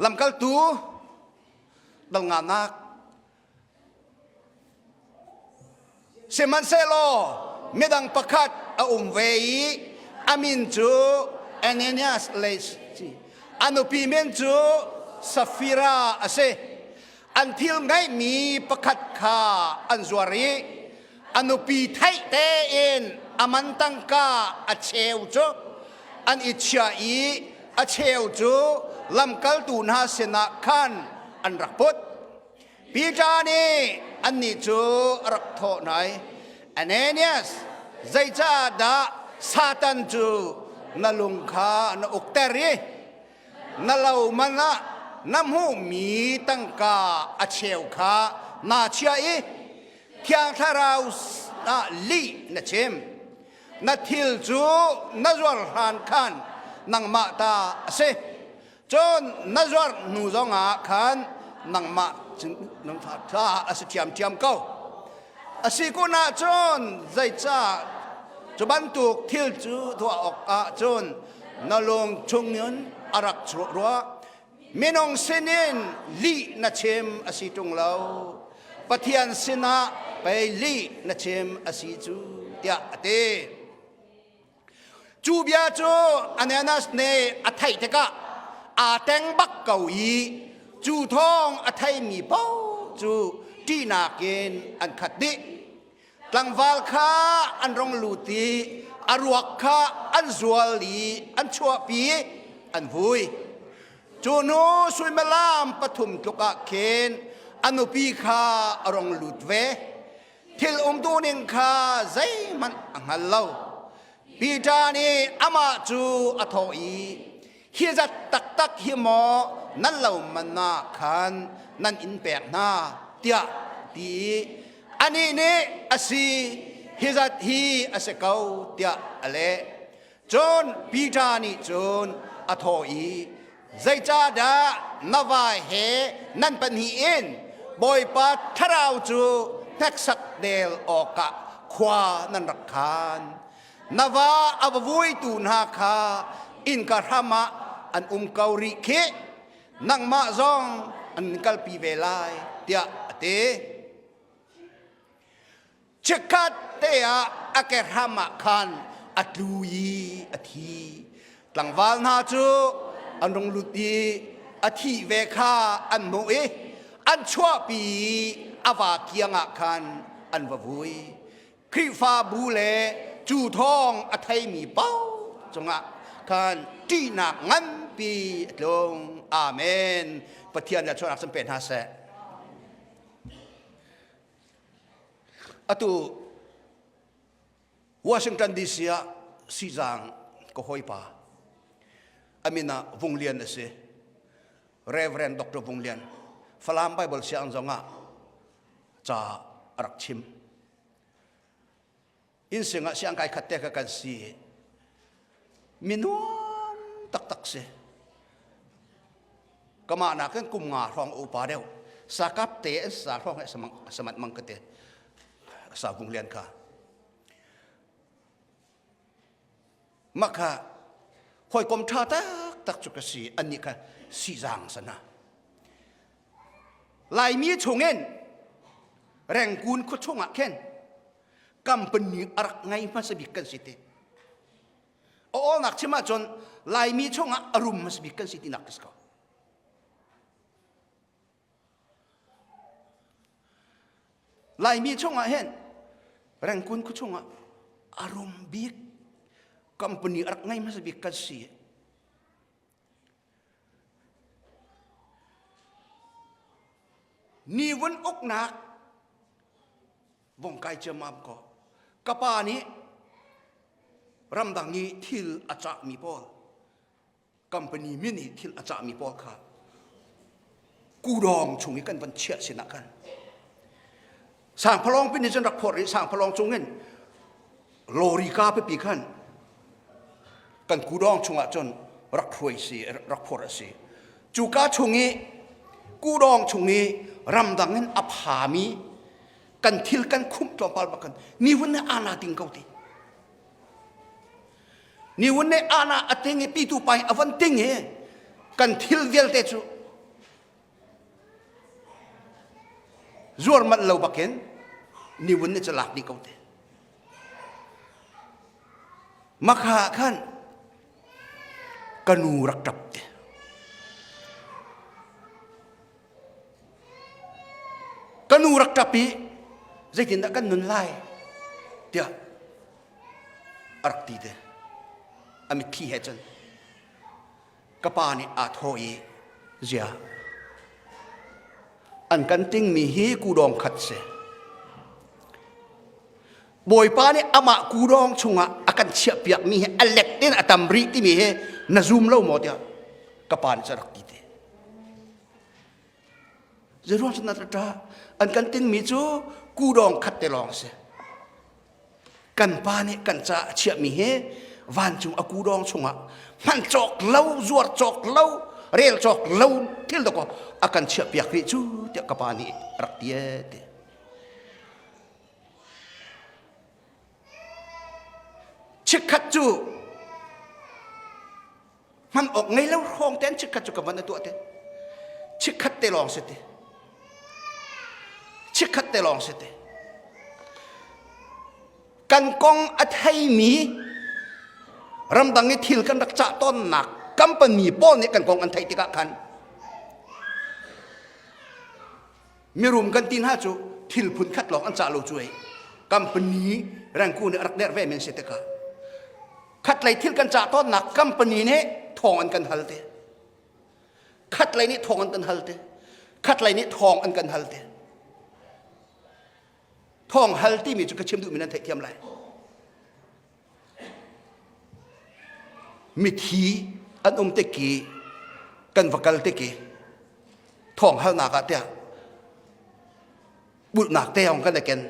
ลำกัลตูดังงานักเซมันเซโลไม่ดังประคัดเวย์อามินจูแอนเนียสเลสอันุปีเมนจูซาฟิราเซอันทิลไงมีประคัดขาอันจวรีอันุปีไทยเตเอ็นอามันตังกาอเชวจูอันอิจฉาอีอเชวจูลำกัลตูนาเสนาขันอันรักพุทธปีจานีอันนี้จูรักโทไหนอันนี้ใจจ้าดาซาตันจูนั่ลุงข้านอุกเตรีนั่นเรามันนะน้ำหูมีตั้งกาอเชวข้านาเชียอีเที่ยงทาราลีนะเชมนัดทิลจูนัจวรฮันขันนังมาตาเซจนนัจวรนูจงอาขันนังมานังตาอสิเทียมเก้าอสิกุนาจนใจจ้าจุบันตุกทิลจูทัวออกอาจนนลงชงยนอารักชัวมินองเซนินลีนัเชมอสิจงเลาปะเทียนสินะไปลีนัเชมอสิจูเตียเตจูเบียจูอันนั้นเนอไทยเตกะอาแตงบักเกาอีจูทองอไทยมีเป้าจูที่นาเกนอันขัดดิกลางวาลคาอันรองลูตีอารวกคาอันจวลีอันชัวปีอันวุยจูนูสุยมลามปฐุมตุกะเคนอนุปีคาอรองลูดเวทิลตูนิงคาใจมันอังฮัลโลปีจานีอามาจูอโทอีฮิจัดตักฮิโมนั่นเรามันนาขันนั่นอินแปกนาเตียตีอันนี้เนี่ยอสีฮิจัดฮีอเสกเอาเตียอะไรจนปีจานีจนอโทอีใจจ้าดานาวาเฮนั่นเป็นฮีเอ็นบอยปัดทาราวจูเท็กซักเดลออกะควานันรักขานนาวาอววุยตูนาคาอินกาธรรมะอันเการิเคนังมาซองอันกัลปีเวลายเตียเตเชกัดเตียอเกธรรมะคันอัตลูยีอธีหลังวาลนาจูอันรงลุตีอธีเวคาอันโมเออันชั่วปีอวาเกียงะคันอันววุยคริฟาบูเลจูทองอไทยมีเป้าจงะคันที่หนักงั้นปีลงอาเมนปะเทียนจะชวนอักษรเป็นฮาเซอตุวอชิงตันดีซีซีจังก็หอยป่าอามินะวงเลียนเสเรเวรนด็อกเตอร์วงเลียนฟลามไบเบิลเสียงจงะจะรักชิมอินเสียงเสียงไก่ขัดเตะกันสีมินวนตักเสก็มาหนักขึ้นกุมงาทองอุปาเดียวสักกับเตะสักทองให้สมัติมังกเตะสาววงเลียนค่ะมักค่ะคอยกลมชาตักจุกสีอันนี้ค่ะสีจางสนะลายมีชงเงินแรงกูนคุดชงอ่ะเข็นกำเป็นนี้รักไงมาสบิกันสิทธิ์โอ้นักชิมาจนลายมีช่องอารมณ์มาสบิกันสิทธิ์นักสกอลายมีช่องเห็นแรงกุนคุช่องอารมณ์บิกกำเป็นนี้รักไงมาสบิกันสินี่วันอกหนักวงไกเจมามก็กปานี้รำดังนี้ทิลอาจจะมีพอลกัมปนีมินิทิลอาจจะมีพอลค่ะกูดองชงกันวันเชียสินะกันสั่งพลองเป็นจันรักพอริสั่งพลองชงเงินโลริกาไปปีขันกันกูดองชงจนรักรวยสิรักพอรสิจูกาชงงี้กูดองชงงี้รำดังนั้นอภามีกันทิลกันคุ้มตัวปาลบักันนี่วันนี้อาณาติงเขาตีนี่วันนี้อาณาติงปีตูไปอวันติงกันทิลเวลเตจู zuar mat lo baken ni wun ni chalak ni kaute makha khan kanu rak tap te kanu rak tapi zaitin da kan nun lai tia arti te amit thi he chan kapani athoi zia an kan ting mi hi ku dong khat se boy pa ni ama ku dong chunga akan chia piak mi he alek tin atamri ti mi he na zoom lo mo tia kapan charak ti te zeron san ta an kan ting mi chu ku dong khat te long se kan pa ni kan cha chia mi he van chung aku dong chunga man chok lau zuar chok lau rel chok lau thil do ko akan chia piak ri chu te kapani rak tie te chik khat chu man ok ngai lau khong ten chik khat chu ka man tu te chik khat te long se te chik khat te long se te kan kong athai mi ram dang ni thil kan rak cha ton nak company pon ni kan kong an thai ti ka khan mi rum kan tin ha chu thil phun khat long an cha lo chuai company rang ku ni rak der ve men se te ka khat lai thil kan cha ton nak company ne thong an kan hal te khat lai ni thong an kan hal te khat lai ni thong an kan hal te thong hal ti mi chu ka chim du min an thai thiam lai mi thi an te ki kan vakal te ki thong hal na ka te bul nak te ong kan da ken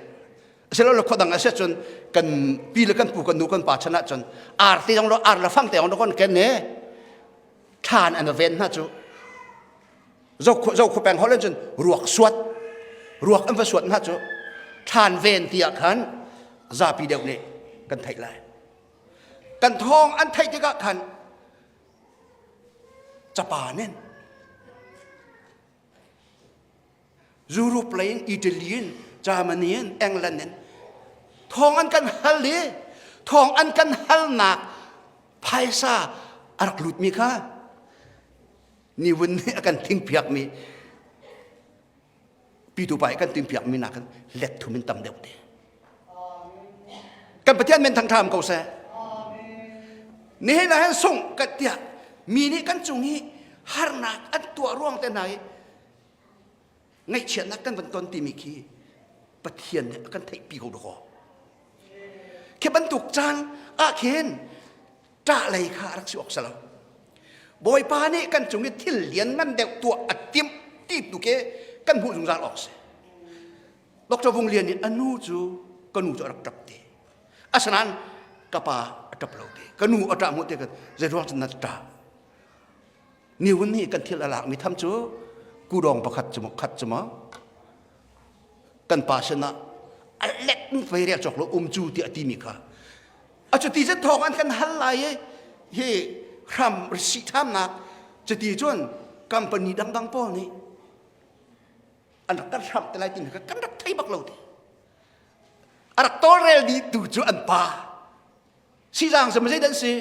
selo lo khodang ase chun kan pi le kan pu kan nu kan pa chana chun ar ti ong lo ar la phang te ong kon ken ne than an ven na chu zo khu peng holen chun ruak suat ruak an va suat na chu than ven ti khan za pi deu ne kan thai laiกันทองอันไทยที่ก็ขันจะป่าเน่นยูโรปเลยอิตาลีนเยอรมนีนอังกฤษเน่นทองอันกันฮัลเลยทองอันกันฮัลหนักไพศาอารักลุดมีค่ะนี่วันนี้กันทิ้งเปียกมีปีต่อไปกันทิ้งเปียกมีหนักกันเล็ดทุ่มเป็นตำเดียวเดียกันประเทศเมนทางธรรมเขาแซ่นี่ให้เราให้ส่งกติกามีนี่กันจุงนี้ฮาร์นักอันตัวร่วงแต่ไหนไงเชียนนักกันบรรทนตีมีขี้ปะเทียนเนี่ยกันไทยปีเขาดูก่อแค่บรรทุกจานอาเคนจ่าอะไรค่ะรักษาออกสลับบอยปานี่กันจุงนี้ที่เลี้ยนมันเด็กตัวอัดเตรียมตีบดูเกกันหูจุงจานออกเสียดอกจาวงเรียนนี่อนุจูกันหูจะรับจับตีอาสนั้นกะปาจับเราดีกันหูอัตราหมดเด็กจะร้องจนนัดตานี่วันนี้กันเที่ยวหลักมีทำจูกูรองประคัดจมูกขัดจมูกกันป่าชนะอันเล็กไฟเรียกจอกเราจูที่อติมิกาอาจจะตีจะทองอันกันฮัลไลเฮครัมริสิทามนักจะตีจนกัมปนีดังๆป้อนี่อันรักกันทำแต่ไรตีมิกากันรักไทยบักเราดีอันรักโตเรลดีดูจูอันป่าสีจางสมัยนั้นสิ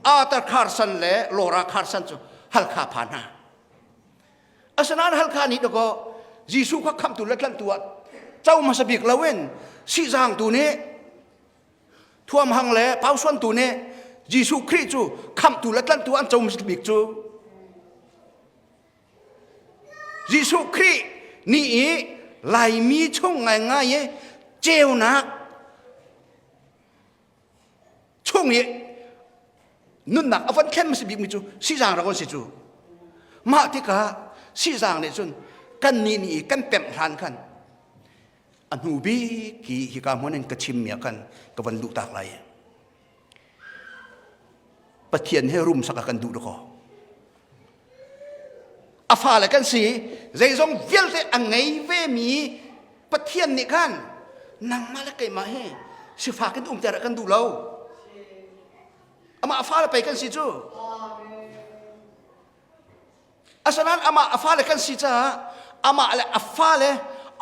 อาตาคาร์สันเล่โลราคาร์สันจูฮัลคาพานาอาสนั้นฮัลคานี้แล้วก็ยิสุเขาคำตุลักลันตัวเจ้ามาสบิกละเว้นสีจางตัวนี้ท่วมหังเล่เป้าส่วนตัวนี้ยิสุคริสต์จูคำตุลักลันตัวอันเจ้ามาสบิกจูยิสุคริสต์นี่ไหลมีช่องง่ายๆเจ้านักช่วงนี้นุ่นหนักเอาฟันแค่มาสิบิกมิจูสีจางเราก็สิจูมาที่กาสีจางเนี่ยจนกันนี่กันเต็มทานกันอันหูบีกี่ฮิกามันกระชิมเมียกันกับวันดุตากไรปะเทียนให้รุ่มสักกันดุแล้วก็อาฟ้าอะไรกันสิใจทรงเวลเตอังไงเวมีปะเทียนนี่กันนางมาแล้วไกมาให้สิฟ้ากันแต่ละกันดูเราอามาอาฟ้าไปกันสิจูอา asanan ama afale kan si cha ama ale afale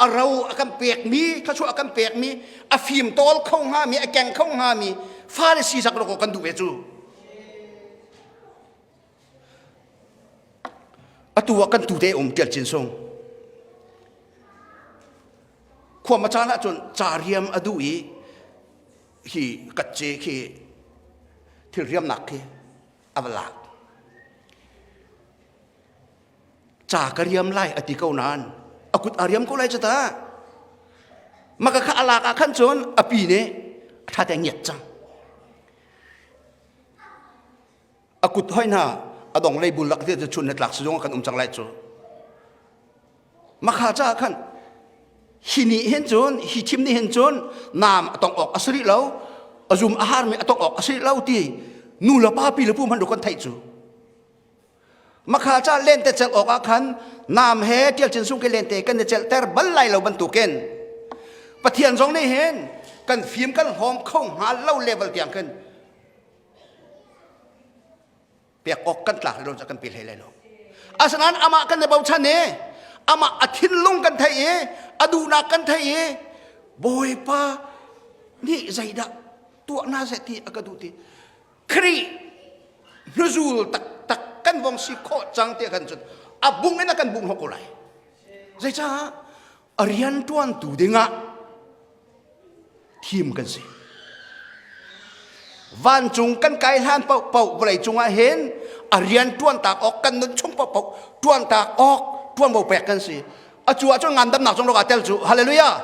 arau akan pek mi khachu akan pek mi afim tol khong ha mi akeng khong ha mi fale si sak ro kan du ve chu atu akan tu te tel chin song khwa ma cha na chon chariam adu i hi kat che khi thil riam nak khi avalak cha kariam lai ati kau nan akut ariam ko lai chata maka kha alaka khan chon api ne tha te nyet chang akut hoina adong lei bulak te chun net lak sung kan chang lai chu makha cha khan hini hen chon hi thim ni hen chon nam atong ok asri lo azum ahar me atong ok asri lo ti nu la pa pi la pu man do kan thai chu makha cha len te chel ok akhan nam he tial chin sung ke len te kan chel ter bal lai lo ban tu ken pathian jong nei hen kan phim kan hom khong ha lo level tiang kan pek ok kan tlak lo kan pil hele lo asanan ama kan ne bau chan ne ama athin lung kan thai e aduna kan thai e boy pa ni zaida tu na se ti akadu ti khri nuzul tak tak kan wong si kho chang te kan chut abung ena kan bung hokolai zai cha arian tuan tu denga thim kan si van chung kan kai han pau pau blai chunga hen arian tuan tak ok kan nun chung pau pau tuan tak ok tuan bau pek kan si achua cho ngandam nak jong lo ka tel chu hallelujah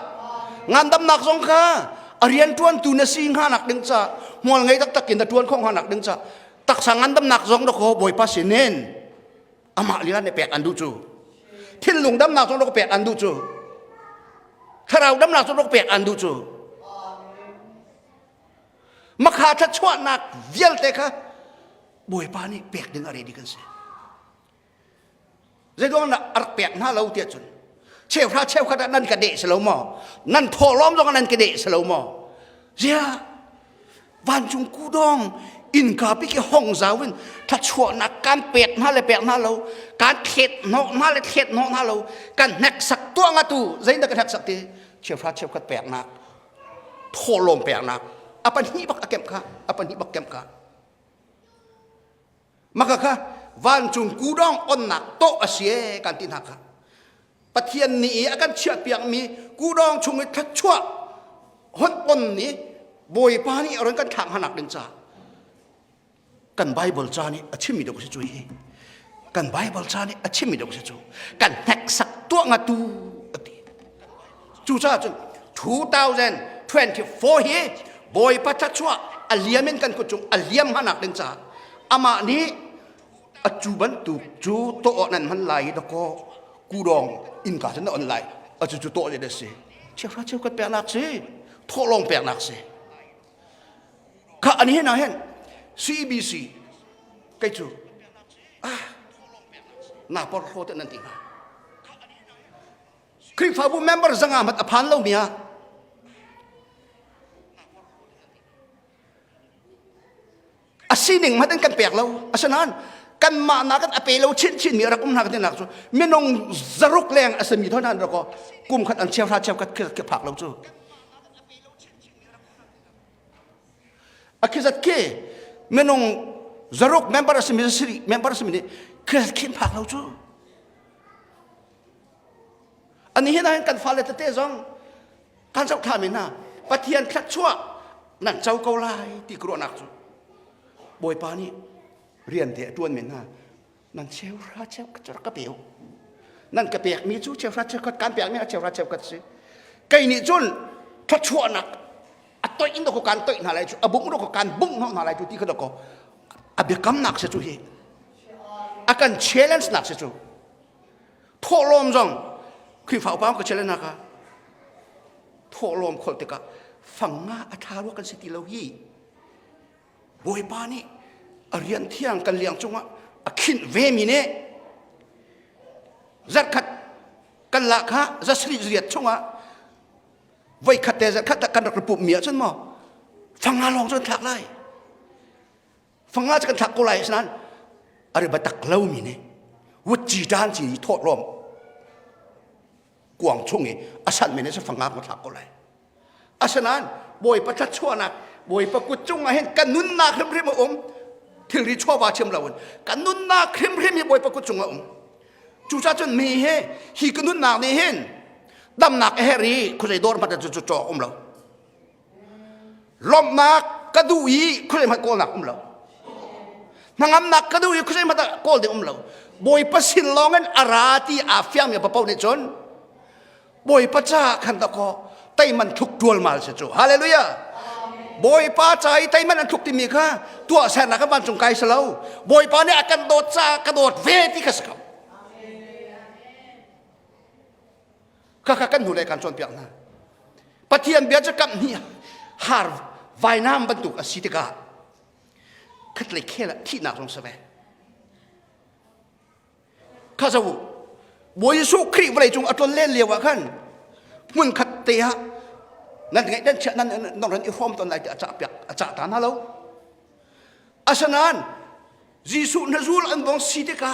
ngandam nak jong kha arian tuan tu na sing ha nak ding cha mol ngai tak tak kin da tuan khong ha nak ding cha tak sang ngandam nak jong do ko boi pa sinen ama lian ne pek andu chu thin lung dam nak jong do ko pek andu chu tharau dam nak jong do ko pek andu chu makha tha chwa nak vial te kha boi pa ni pek ding are di kan se zai dong na ar pek na lo tia chun cheu kha nan ka de se lo mo nan tho lom dong nan ka de se lo mo zia van chung ku dong in ka pi ki hong zawin tha chwa na kan pek na le pek na lo kan khet no na le khet no na lo kan nek sak to nga tu zai na ka nek sak ti cheu kha pek na tho lom pek na apan hi bak akem kha apan hi bak kem kha maka kha van chung ku dong on nak to asie kan tin hakha pathian ni akan chia piak mi ku dong chung i that chua hon on ni boi pa ni aron kan thang hanak ding cha kan bible cha ni achimi do se chui kan bible cha ni achimi do se chu kan nek sak to nga tu ati chu cha chu 2024 hi boi pa that chua aliamen kan ko chung aliam hanak ding cha ama ni achuban tu chu to nan man lai da ko ku dong in ka chen on lai achu chu to le de se cheu ka pe nak se tho long pe nak se ka ani hen na hen CBC kai chu na por ho te nan ti kri fa bu member zanga mat aphan lo mia asining madan kan pek lo asanan kan ma na kan apelo chin mi rakum na kan nak chu menong zaruk leng asami thonan ro ko kum khat an cheu kat ke phak lo chu akizat ke menong zaruk member asami member asami ke kim phak lo chu ani hena kan fale te zong kan chau tha mi na pathian khat chua nan chau ko lai ti kro nak chu boi pa ni rian te tuan men na nan cheu ka char ka peu nan ka pek mi chu cheu ka kan pek mi cheu ka si kai ni chun tha chua nak atoi in do ko kan toi na lai chu abung do ko kan bung na lai chu ti ka do ko abe kam nak se chu hi akan challenge nak se chu tho lom jong khi phao pa ko challenge na ka tho lom khol te ka fanga atha ro kan se ti lo hi boi pa ni arian thiang kan liang chunga akhin ve mi ne zat khat kan la kha zasri riat chunga vai khat te zat khat kan rak pu mi chun mo fanga long chun thak lai fanga kan thak ko lai sanan ari ba tak lo mi ne วุจีด้านจีโทษลมกวางช่วงนี้อาศัยไม่ได้จะฟังงานมาถักก็เลยอาศัยนั้นบอยประทัดชั่วนักบอยประกุดจุงมาเห็นกันนุนนาคริมริมอมที่ริชั่วว่าเชื่อมเรากันนุนนาคริมริมบอยประกุดจุงมาจูจ้าจนมีเฮฮีกันนุนนาเนี่ยเห็นดำนักเฮรีคุณจะโดนมาจะจุดจ่อเราลมนักกระดูอีคุณจะมาโกนักเรานางนักกระดูอีคุณจะมาโกลเดเราบอยประสินลองกันอาราที่อาฟิยมอย่าประปนในจนบอยประจ้าขันตะกอไต้มันทุกดวลมาเสียจูฮาเลลูยาบอยป้าใจไต้มันทุกที่มีค่ะตัวแสนนักบันจงไกลเสียแล้วบอยป้าเนี่ยอากันโดดจากระโดดเวทีกระสับข้ากันหูในการชนเปียกนะปะเทียนเบียจะกันเนี่ยฮาร์วายน้ำบรรทุกอสิติกาคัดเลยแค่ละที่หนักลงสบายข้าจะวูบอยสู้ครีบอะไรจงอัตเล่นเลี้ยวกันมันขัดเตะนั่นไงนั่นเช่นนั้นน้องรันอีฟอมตอนไหนอาจารย์เปียกอาจารย์ฐานฮัลโหลอาชนั้นยิสุนซูลอันบองสิติกา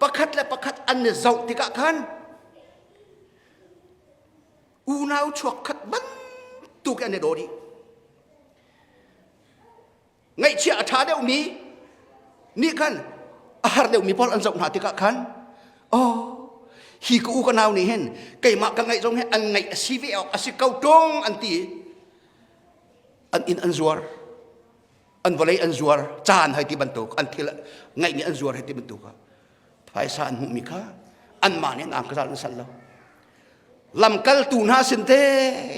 ประคัดและประคัดอันเนี่ยเจ้าติกากันอูนาวชวกขัดบันตุกันในโดดีไงเชี่ยอาชาเดียวมีนี่กันอาหารเดียวมีพออันเจ้าหน้าติกากันอ๋อฮีกูกันเอานี่เห็นไก่มากันไงตรงเห็นอันไงซีวีออกสิเกาตรงอันตีอันอินอันซัวร์อันวลัยอันซัวร์จานให้ที่บรรทุกอันที่ละไงนี่อันซัวร์ให้ที่บรรทุกภายสานหุมิค่ะอันมาเนี่ยนางกระดานสันแล้วลำกัลตูน่าสินเต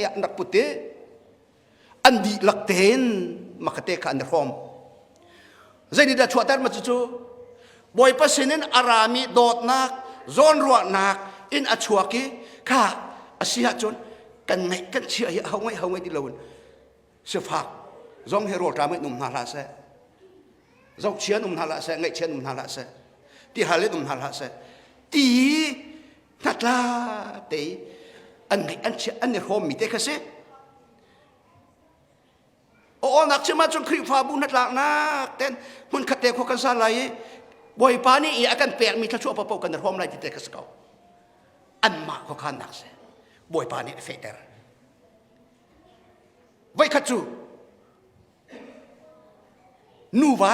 ยนักพุทธอันดีหลักเตนมาคเตขันเดฟอมใจนี่ได้ชวดแต่มาจู่ๆบอยปัสสินอารามีโดดนักจนรัวนักอินอัชวกีข้าอาศัยจนกันไงกันเชื่อเขาไงที่เราเสียฟักจงเฮโร่ตามไม่นุ่มนาลาเซ่จงเชื่อนุ่มนาลาเซ่ไงเชื่อนุ่มนาลาเซ่ที่หาเล่นุ่มนาลาเซ่ตีนัดลาตีอันไงอันเชื่ออันเนี่ยโฮมมีเด็กเซ่โอ้นักเชื่อมาจนครีฟ้าบุญนัดลานักแต่มันขัดเตะข้อกันซาไลบอยปานี่akanเปียกมีทั้งชั่วประปกันในห้องไรที่เตะกสกาวอันมาเขาขันนักเสียบอยปานี่เฟเตอร์ไว้ขัดจูนูวะ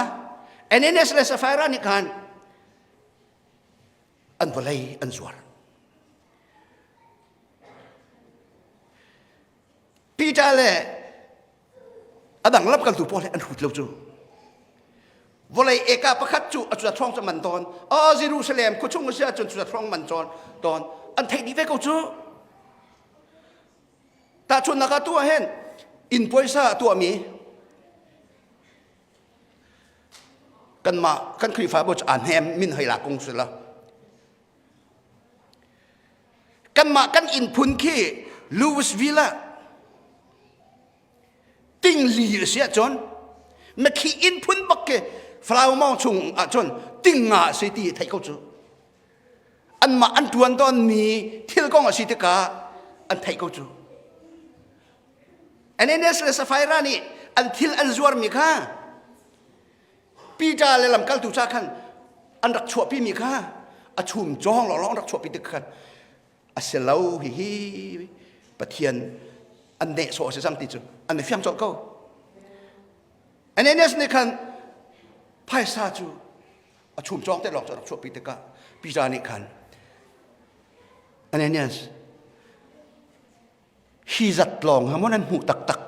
อันนี้เนี่ยสฟารานี่กันอันวลัยอันซัวร์ปีจ่าเลยอดังรับกันถูกพอเลยอันหุ่นเราจูวลัยเอกาประคัตจูอัจฉริยะท่องจะมันตอนเยรูซาเล็มคุชงเสียจนจุดท่องมันตอนอันไทยดีเวกจูแต่ชนนักตัวเห็นอินโพยซาตัวมีกันมากันครีฟ้าบอกอ่านแฮมมินให้หลักกงสุดละกันมากันอินพุนคีลูวิสวิลล่าติงลีเสียจนเมื่อกี้อินพุนบักเกฟลาวมองชงจนติงงาสิตีไทยเขาจูอันมาอันตัวนตอนมีที่เรากงสิติกาอันไทยเขาจูอันนี้เนี่ยสไฟรานี่อันที่อันจวร์มีค่ะปีจ่าเลยลำกัลตุจ่าขันอันรักชั่วพี่มีค่ะอาชุมจ้องหล่อร้องรักชั่วพี่ตึกขันอาเซลาวฮิปะเทียนอันเดะโซ่เสียซ้ำติดจูอันนี้ฟิมจอดเขาอันนี้เนี่ยสขันไพ่ซาจูอาชุมจ้องแต่หลอกจะรักชั่วพี่ตึกะปีจ่านี่ขันอันนี้เนี่ยฮีจัดลองฮะมันนั่นหูตัก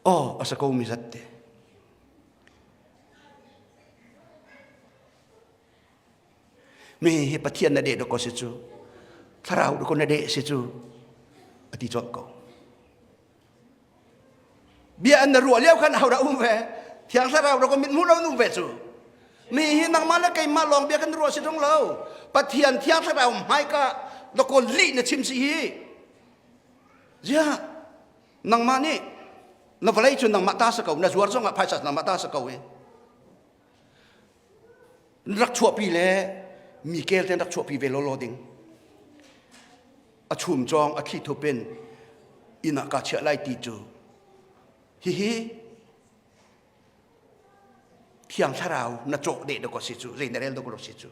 อ๋ออาศัยเขามีจัดเดมีเหตุที่นั่นเด็กก็เสียจูถ้าเราดูคนนั่นเด็กเสียจูอธิจอดเขาเบียอันรัวเลี้ยวขันเอาเราอุ้มเวที่ยังถ้าเราก็มีมูเราอุ้มเวจูมีหินังมาแล้วไก่มาลองเบียกันรัวสิตรงเราปะเทียนที่ยังถ้าเราไม่ก็เราก็ลีนชิมสิฮีเจ้านังมานี่นับวันนี้จนนังมาตาสกาวนัจวรส่งมาภายสัตนังมาตาสกาวรักชั่วปีเล่มีเกลเทนรักชั่วปีเวลโลดิงอาชุมจองอาคิดทุเป็นอินักกาเชลัยตีจูฮิฮิ hiang tharau na chok de do ko si chu general do ko si chu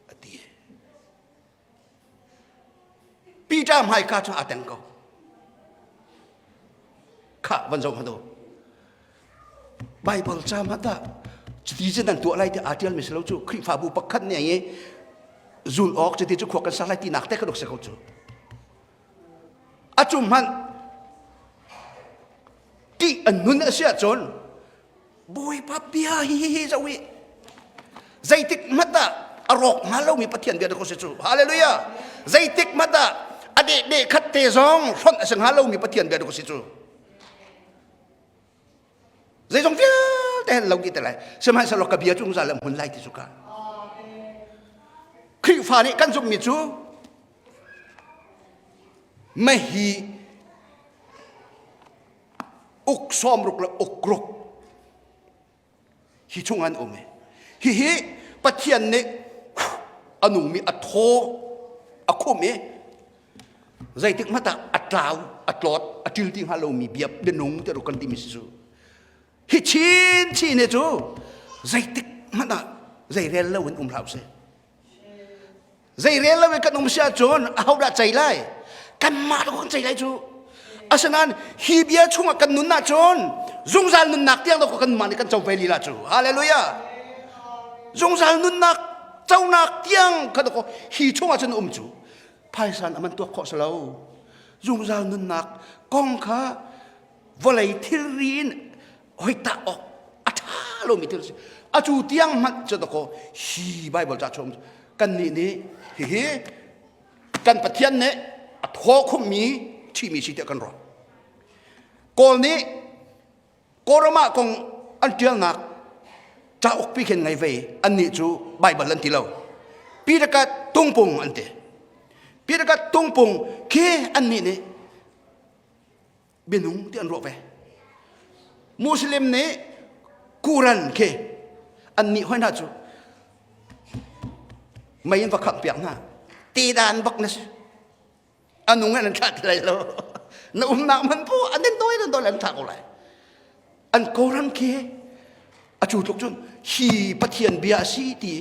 ati pi jam hai ka cha ateng ko kha van jong hado Bible cha ma ta ti chen dan tu lai te atial mi selo chu khri fa bu pakhat ne ye zul ok che ti chu khok kan sa lai ti nak te ka dok se ko chu achum man ti anun asia chon boy papia hi zawi zaitik mata arok ngalo mi pathian bia ko se chu hallelujah zaitik mata ade de khat te zong thon asang halo mi pathian bia ko se chu zai zong via te lo ki te lai semai sa lo ka bia chung za lam hun lai ti chu ka khri fa ni kan zum mi chu mai hi uk som ruk la uk ruk hi chung an ome hi pathian ne anung mi atho akome zaitik mata atlaw atlot atil ting halo mi biap denung te ro kan ti mi su hi chin chi ne chu zaitik mata zai rel la wen lau se zai rel la wen kan sia chon au da chai lai kan ma do kan chai lai chu asanan hibia chunga kan nun na chon zungzal nun nak tiang do kan mani kan chau veli la chu hallelujah zungzal nun nak chau nak tiang kan do hi chunga chen chu phaisan aman to kho salo zungzal nun nak kong kha volai thirin hoita ok atha lo mi thil achu tiang mat che do ko hi bible cha chom kan ni hi kan pathian ne atho khum mi chi mi si te kan ro kol ni korama kong an tial nak cha ok pi khen ngai ve an ni chu bible lan ti lo pi da ka tungpung ante pi da ka tungpung ke an ni ne benung ti an ro ve muslim ne kuran ke an ni hoi na chu mai va khak piang na ti dan bak na anung an khat lai lo na nak man po anen toy lan thak olai an koran ke achu tok chun hi pathian bia si ti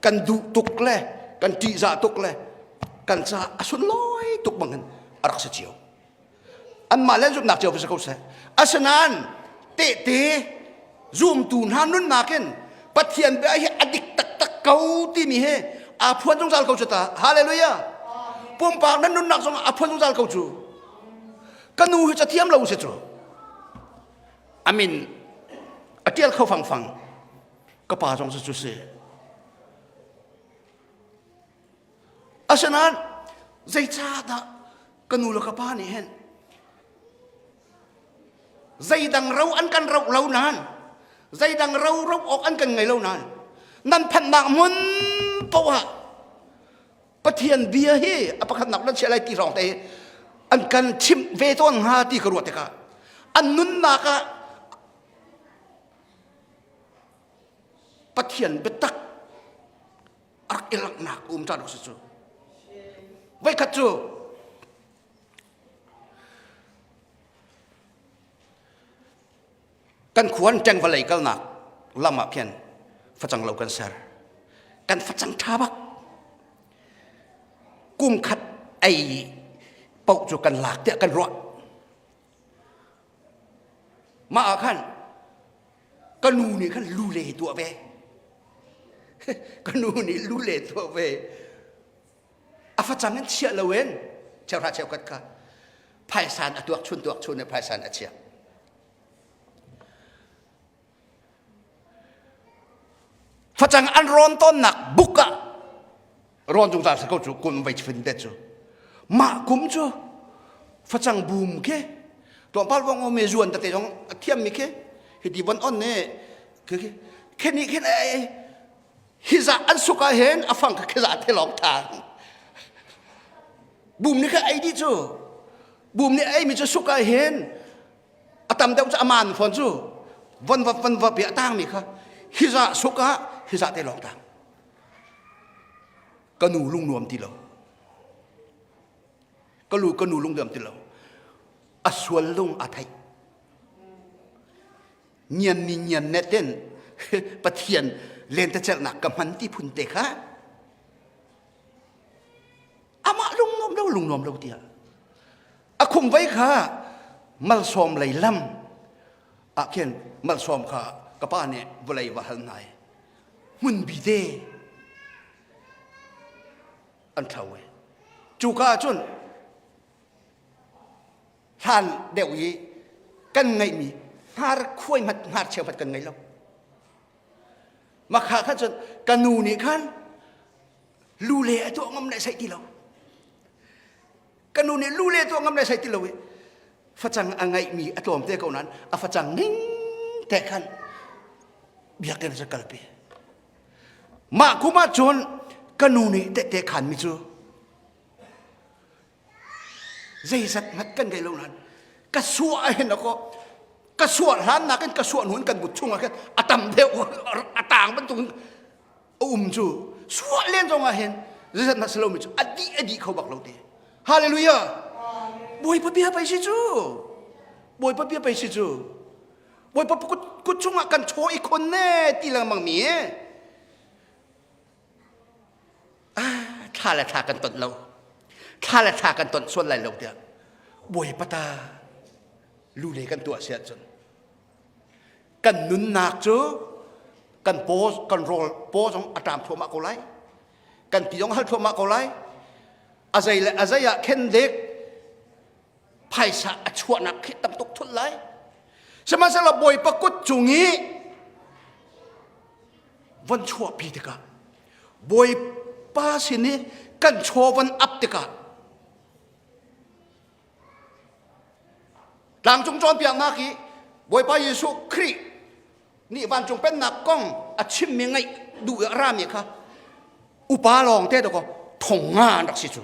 kan du tuk le kan ti za tuk le kan sa asun loi tuk bangan arak sa chiu an ma len zum nak chiu sa ko sa asanan te zoom tu han nun naken pathian bia hi adik tak kau ti mi he a phuan jong sal ko chata hallelujah pom pak nan nun nak song a phuan jong sal ko chu kanu hi cha thiam lo se chu amin atial khau phang ka pa jong se chu se asanan zai cha da kanu lo ka pa ni hen zai dang rau an kan rau lau nan zai dang rau ok an kan ngai lau nan nan phan nak mun pawa pathian bia hi apakhat nak lan chelai ti rong te an kan chim ve ton ha ti ka ruat ka an nun na ka pathian betak ak elak nak cha dok su vai khat chu kan khuan teng valai kal nak lama pian phachang lo kan sar kan phachang thabak kum khat ai pau chu kan lak te kan ro ma khan kanu ni khan lu le tu ve kanu ni lu le tu ve a phachang an chia lo wen cheu ra cheu kat ka phai san atuak chun ne phai san a chia phachang an ron ton nak buka ron jung sa ko chu kun vai fin de chu ma kum chu phachang bum ke to pal wong me zuan ta te jong thiam mi ke hi di bon on ne ke ni ai hi za an suka hen afang ka za the long thang bum ni ka ai di chu bum ni ai mi chu suka hen atam deu cha aman phon chu von va bi tang mi kha hi za suka hi za te long thang kanu lung nuam ti lo kanu lung nuam ti lo aswal lung athai nyan ni nyan ne ten ปะเทียนเลนตะเจหนักกับมันที่พุ่นเตะค่ะอามาลุงนอมเราเดียอาคงไว้ค่ะมัลซอมไหลลำอาเขียนมัลซอมค่ะกับป้าเนี่ยเวลัยวะฮันไนมุนบีเดอันเท่าเวจูกาจนท่านเดี๋ยวนี้กันไงมีหาคุยมัดหาเชียวพัดกันไงแล้วมาขาข้าจนกันนูนี่ขันลูเล่ตัวงำในใส่ที่เรากันนูนี่ลูเล่ตัวงำในใส่ที่เราฟัจังอังไงมีอตัวมเตะเขานั้นอาฟัจังนิ่งแต่ขันเบียกันจะกลับไปมาคุมาจนกันนูนี่แต่ขันมิจูใจสัตว์มัดกันไงแล้วนั้นกระสวะเห็นแล้วก็กระสวะร้านนักกันกระสวะหนุนกันบุตรชุ่งกันอาตมเดียวอาต่างบรรทุกจูสวะเล่นจงอาเห็นใจสัตว์นักสโลมิจูอดีเขาบอกเราดีฮาเลลูยาบอยปะเบียไปสิจูบอยปะเบียไปสิจูบอยปะกุชุ่งกันโชอีกคนแน่ตีละมังมีท่าละท่ากันตนเราท่าละท่ากันตนส่วนไรเราเดียวบอยปะตาลูเล่กันตัวเสียจนกันนุนนักจูกันโพสกันโรลโพสของอาตามทัวมาโกไลกันตียองฮัลทัวมาโกไลอาศัยอยากเข็นเด็กไพ่สะชวนนักคิดตำตกทุนไลสมัยสลับบอยปะกุดจุงี้วันชั่วปีเด็กะบอยป้าสินี่กันชัววันอัปเด็กะหลังจงจรเปียกนาคีบอยป้าเยซูครินี่วันจงเป็นนักก้องอาชิมมีไงดูรามีค่ะอุปาลองเท่ดก็ทงงานดักสิจู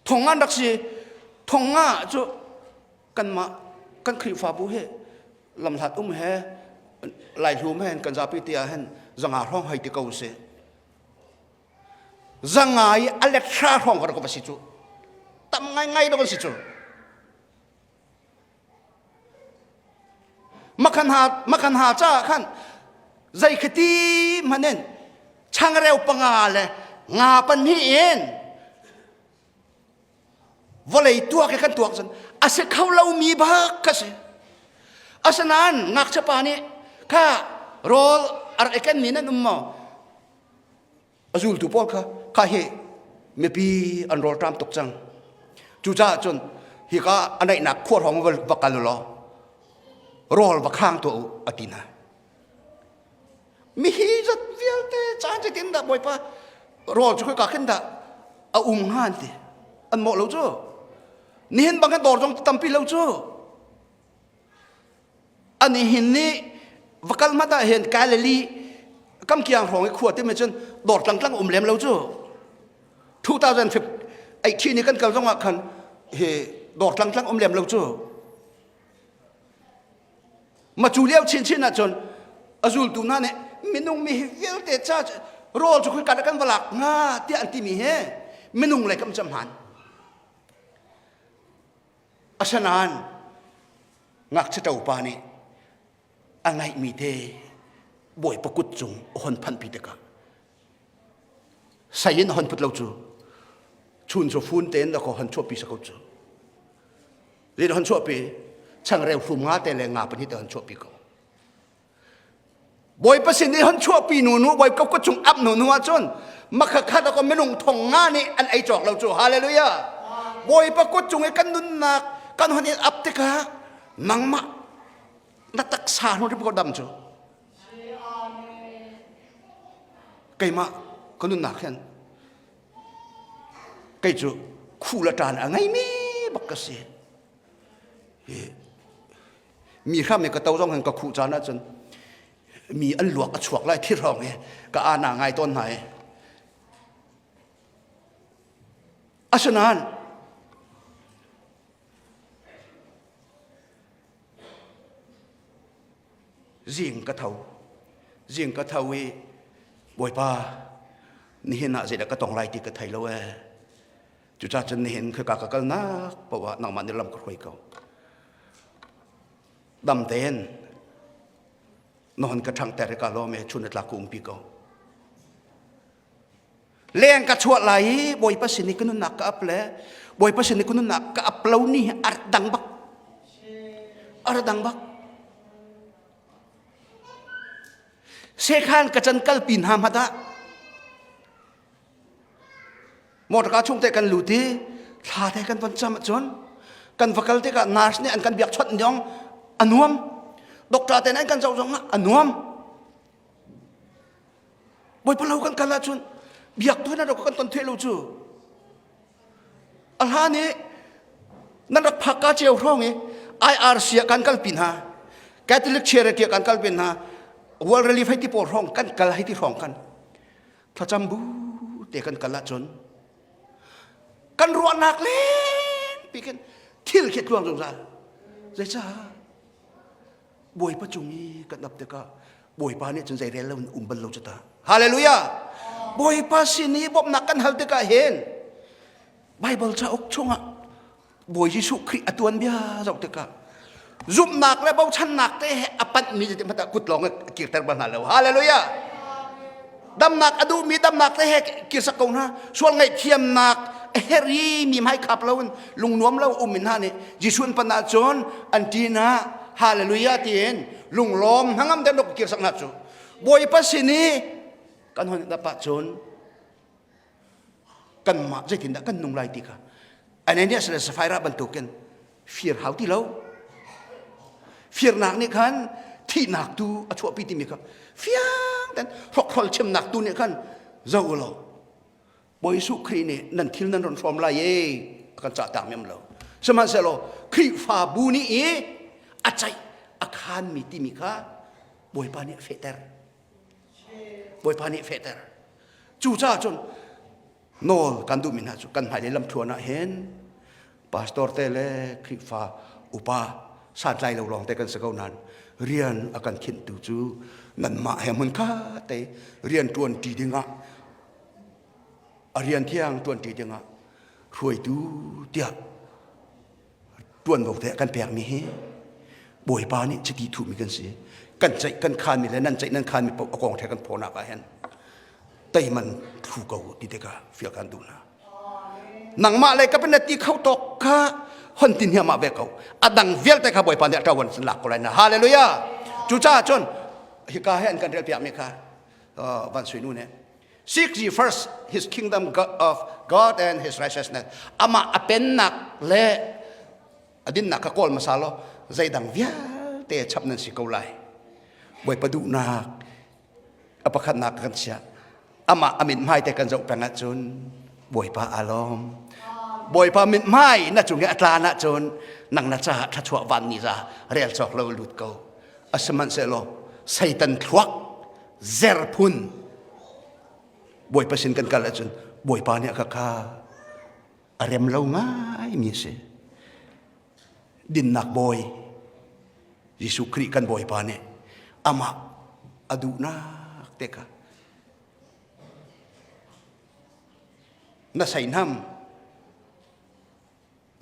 ทงงานดักสิทงงาจูกันมากันคริฟาบุเฮลำทัดเฮไหลทูมเฮกันจะพิเตียเฮจังหาห้องให้ติเกาเสจังไงอเล็กทราห้องก็ปัสสิจูทำไงดอกสิจูมาขันหาจ้าขันใจขตีมันเน้นช่างเร็วปังอาเลยงาปันนี่เองว่าเลยตัวแค่ขันตัวกันอาศัยเขาเรามีบักกันสิอาศัยนั้นงักจะปานี่ข้ารออะไรกันนี่นั่นมั่งอาจุลตุปอลข้าเฮไม่ปีอันรอตามตกจังจูจ้าจนฮิก้าอันไหนหนักขวดของวักกันล้อรอลวักข้างตัวอตินามีจัดเวียลเตจานจะตินดาบอยปะรอลจะคุยกับขึ้นดาเอาหันติอันหมดแล้วจ้ะนี่เห็นบางกันดอร์จงตั้มปีแล้วจ้ะอันนี้เห็นนี่วักกันมาได้เห็นกาเลลีกำเกียงของไอ้ขวดที่มันจนดอร์ตั้งเล็มแล้วจ้ะ2005ไอ้ที่นี่กันกำลังว่าคันเฮดอดลังเล็มเราจูมาจูเลี้ยวชินนะจนอาจูลตูนั่นเนี่ยมินุงมีเวลเตจ้ารอจะคุยกันวันหลักง่าที่อันที่มีเฮมินุงอะไรกำจำหันอาชนานงักเจ้าปานี่อันไงมีเทบ่อยประกุดจงหอนพันปีเด็กใส่ยินหอนพุทธเราจูชุนโซฟุนเต้นแล้วก็หันชั่วปีสักจุดเรื่องหันชั่วปีช่างเร็วฝุ่มงาแต่แรงงาปนิดหันชั่วปีก็บ่อยประสิทธิ์หันชั่วปีหนูบ่อยก็จงอับหนูจนมักขัดแล้วก็ไม่ลงทงงานี่อันไอจอกเราจูฮาเลลูยาบ่อยประกจงไอกันนุนนักกันหันอับเตกะนังมะนัตักษาหนูที่พวกดำจูไก่มะกันนุนนักเห็นไก่จูคู่ละจานอะไรมีบักกะเสียมีข้ามเนี่ยก็เต้าจ้องเห็นก็คู่จานนะจนมีอันหลวกอันฉวกไล่ที่รองเนี่ยก็อาณาไงต้นไหนอาชนานจิงกระเทาบ่อยป้านี่เห็นอะไรก็ต้องไล่ที่กระไทยแล้วเว้ยจุดจ้าจนเห็นคือกากกันนักเพราะว่านางมันได้ลำกระคุยเขา ดำเต้นนอนกระชังแต่กาโลเมชุนตะกุมปีโกเลี้ยงกระชวดไหลบอยปัสนิกุนนักกับเล่บอยปัสนิกุนนักกับเล่านี่อาร์ดังบักเสกขันกระจันกัลปินหามฮัดะหมดกาช่วงแต่กันลุตีทาแต่กันวันจำจนกันฟักลเตกันนาสเนี่ยอันกันเบียกชดยองอันนวมดอกตาแต่นั้นกันเจ้าจงอันนวมบอยพะเรากันละจนเบียกตัวนั้นเรากันตอนเทลูจูอัลฮานี่นั่นรักพักกาเจียวร้องเอIRC กันกัลปินฮะแคทอลิกเชียร์เกี่ยวกันกัลปินฮะWorld Relief ให้ที่ปวดร้องกันกัลให้ที่ร้องกันถ้าจำบูเตะกันละจนกันรัวหนักเล่นปีกันที่เราเขียนรวมสงสารใจจ้าบวยประจุงี้กันนับแต่ก็บวยปาเนี่ยจนใจเรียนแล้วบรรลุจุดาฮาเลลูยาบวยปาสินี้บบนักกันฮัลเตก็เห็นไบเบิลจะอกชงอ่ะบวยยิสุคริอตัวนี้จะอกเตก็จุ่มหนักแล้วเบาชันหนักแต่อปันมีจะมาตะกุดลองเกี่ยวกับปัญหาแล้วฮาเลลูยาดำหนักอดูมีดำหนักแต่เกี่ยวกับกงนะส่วนไงเทียมหนักเฮรีมีไม้ขับแล้วลุงนวมแล้วมินฮานี่ยิสุนปนาจนอันทีนะฮาเลลูยาที่เห็นลุงล้อมทั้งนั้นเดินดอกเกี่ยวกับนัดจูบอยปัสสินีกันหันดับปัจจุนกันมาใจถิ่นกันนุ่งลายตีค่ะอันนี้เนี่ยสไฟระบรรทุกกันฟีร์เฮาที่เราฟีร์หนักนี่คันที่หนักตูอชัวปีติมีครับฟีร์แต่พอกคนเชื่อมหนักตูเนี่ยคันเจ้าเราบอยสุครีนี่นั่นทิลนั่นรอนฟอร์มลายกันจ่าตามยามเราสมัยเสร็จแล้วครีฟาบูนี่อาใจอาคารมีติมีค่ะบอยปานี่เฟเตอร์บอยปานี่เฟเตอร์จู่จ้าจนโนกันดูมินฮะจุกันหายในลำทัวน่ะเห็นพาสตอร์เตเลคริฟาอุปาสาดใจเราลองแต่กันสักนั้นเรียนอาการขินตูจูนั่นมาแห่มันข้าแต่เรียนตวนตีดึงอ่ะเรียนเที่ยงตวนตีดึงอ่ะรวยดูเดียตวนบอกแต่กันแปลกมีเฮบอยปานี่จะดีถูกมีกันสิกันใจกันคานมีแล้วนั่นใจนั่นคานมีปกองแทกันพอนักเห็นแต่มันถูกเอาดีเด็กเฟียกันดูนะหนังมาเลยก็เป็นนาทีเข้าตกค่ะคนที่เนี่ยมาเบกเขาอดังเวียลแต่ข้าบอยปานเนี่ยตะวันสลักอะไรนะฮาเลลูยาจู่จ้าจนฮิกาเห็นกันเรียบเรียบไหมคะวันสุยนู่นเนี่ย seek ye first his kingdom of God and his righteousness อามาเป็นนักเล่อดินนักกอลมาซาโลใจดังเวียลแต่ชับนั่นสิเขาไล่บอยประดูนักอปะขันนักกันเสียอามาอามินไม่แต่กันจะอุปนัดจนบอยปาอารมณ์บอยพามิดไม่น่าจุงอัตลานะจนนังน่าจะทัชววันนี้จะเรียลจอกเราลุดเขาอาสมันเซโลไซตันทวักเซรพุนบอยประสินกันกันละจนบอยพาเนี่ยข้าอารมณ์เราง่ายมีเสดินนักบอยยิสุคริกันบอยพาเนี่ยอามาอดูนักเตกะน่าใส่น้ำ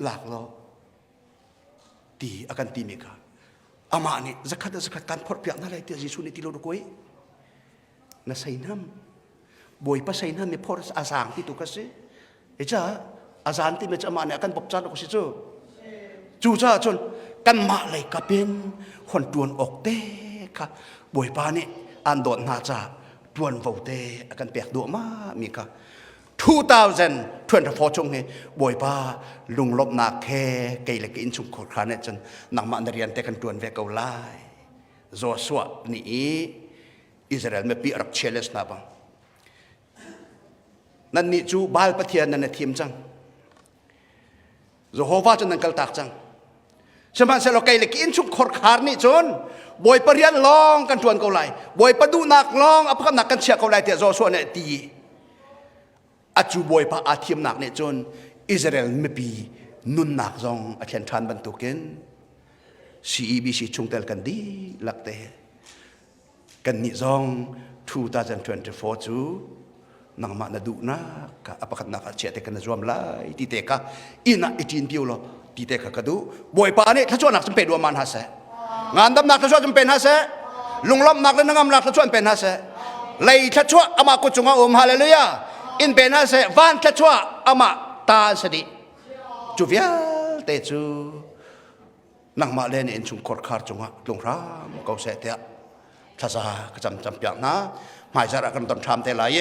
หลักเราตีอาการตีมิกาอามานี่จะขัดการพอดเปียกนั่นอะไรที่ยิสุนี่ที่เราดูกุยน่าใส่น้ำบอยpasใส่น้ำมีพอดอาสางที่ตุกสิเฮ้ยจ้าอาสางที่มันจะมาเนี่ยอาการปบจานกุสิจู่จ้าจนกันมาเลยกับเป็นคนตวนออกเตะค่ะบอยปานี่อันโดนน่าจะตวนโวเตอาการเปียกดัวมามีค่ะ2024 จงเนี่ยบอยป้าลุงลบนาแค่เกลี่ยกินชุมขดคราเนี่ยจนนักมันเรียนแต่กันตัวนเวกเอาไล่โจชัวนี่อิสราเอลไม่ปีรับเชลส์นะบังนั่นนี่จูบาลปะเทียนนั่นทีมจังโจโฮวาจนนั่งกัลตักจังฉะนั้นเสร็จแล้วเกลี่ยกินชุมขดครานี่จนบอยปะเรียนลองกันตัวนเขาไล่บอยปะดูนักลองอัปกันนักกันเชียเขาไล่แต่โจชัวเนี่ยตีอาจูบอยพระอาทิมหนักเนี่ยจนอิสราเอลไม่ปีนุนหนักจงอาเทียนทานบรรทุกิน CEBC ชงเตลกันดีหลักเตะกันนิจง2024จูนังมาณดูนักอปะกันนักเชียเตกันจวมไล่ที่เตกะอินะอิจินดิวโลที่เตกะกระดูบอยพระเนี่ยถ้าจวนหนักจำเป็นว่ามันหาเส งานดำนักทะชวจำเป็นฮะเสลุงล้อมนักและนังอำนักทะชวเป็นฮะเสเลยทะชวอามากุจงอาฮาเลลูยาอินเป็นฮะเสวันทะชวอามาตาสดิจูเวียเตจูนังมาเลนอินชุงคอร์คาร์จงะลุงรามเขาเสเตะทศากจำเปียกนะหมายสาระกันตอนทำเตลัย